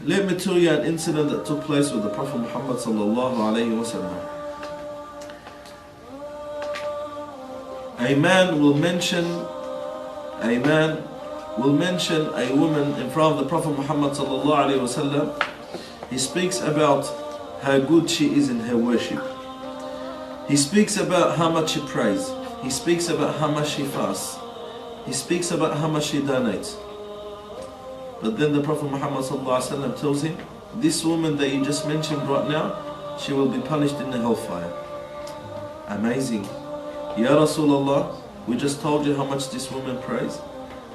Let me tell you an incident that took place with the Prophet Muhammad sallallahu alayhi wa sallam. A man will mention a woman in front of the Prophet Muhammad sallallahu alayhi wa sallam. He speaks about how good she is in her worship. He speaks about how much she prays. He speaks about how much she fasts. He speaks about how much she donates. But then the Prophet Muhammad ﷺ tells him, this woman that you just mentioned right now, she will be punished in the hellfire. Amazing. Ya Rasulullah, we just told you how much this woman prays.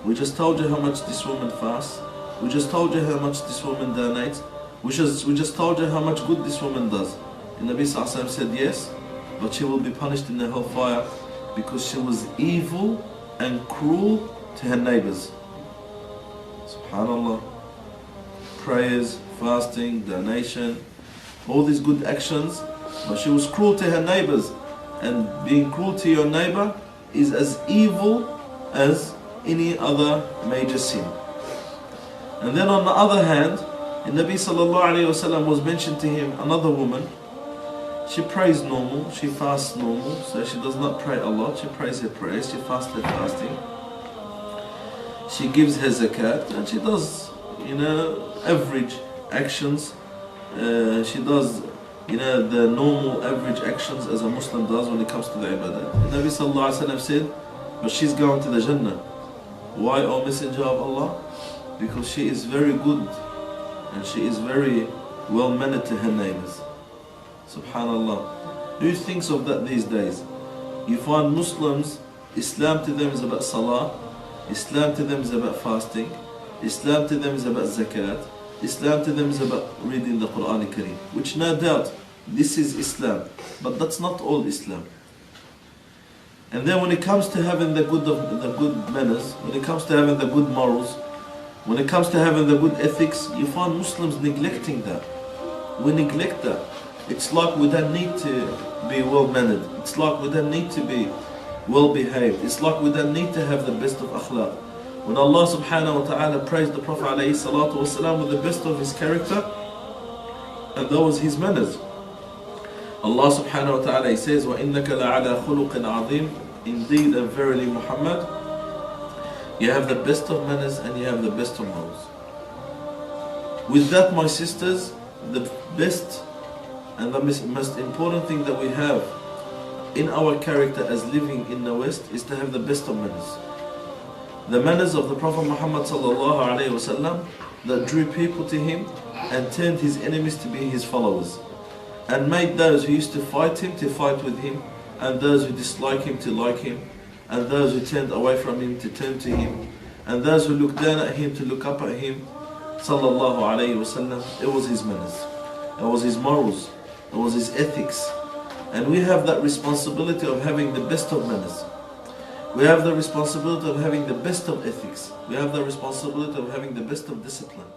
We just told you how much this woman fasts. We just told you how much this woman donates. We just told you how much good this woman does. And Nabi ﷺ said, yes, but she will be punished in the hellfire because she was evil and cruel to her neighbors. SubhanAllah. Prayers, fasting, donation, all these good actions, but she was cruel to her neighbors. And being cruel to your neighbor is as evil as any other major sin. And then on the other hand, the Nabi sallallahu alayhi wa sallam was mentioned to him another woman. She prays normal, she fasts normal, so she does not pray a lot. She prays her prayers, she fasts her fasting. She gives her zakat, and she does, average actions. She does, the normal average actions as a Muslim does when it comes to the ibadah. The Nabi sallallahu alayhi wa sallam said, but she's going to the Jannah. Why, O Messenger of Allah? Because she is very good and she is very well mannered to her neighbors. Subhanallah. Who thinks of that these days? You find Muslims, Islam to them is about salah, Islam to them is about fasting, Islam to them is about zakat, Islam to them is about reading the Quran Kareem, which no doubt this is Islam, but that's not all Islam. And then when it comes to having the good manners, when it comes to having the good morals, when it comes to having the good ethics, you find Muslims neglecting that. We neglect that. It's like we don't need to be well mannered. It's like we don't need to be well behaved. It's like we don't need to have the best of akhlaq. When Allah subhanahu wa ta'ala praised the Prophet alayhi salatu wasalam with the best of his character, and that was his manners. Allah subhanahu wa ta'ala, he says, وَإِنَّكَ لَعَلَى خُلُقٍ عَظِيمٍ. Indeed and verily Muhammad, you have the best of manners and you have the best of morals. With that, my sisters, the best and the most important thing that we have in our character as living in the West is to have the best of manners. The manners of the Prophet Muhammad sallallahu alayhi wa sallam that drew people to him and turned his enemies to be his followers, and made those who used to fight him to fight with him, and those who dislike him to like him, and those who turned away from him to turn to him, and those who looked down at him to look up at him. Sallallahu alayhi wa sallam. It was his manners, it was his morals, it was his ethics. And we have that responsibility of having the best of manners. We have the responsibility of having the best of ethics. We have the responsibility of having the best of discipline.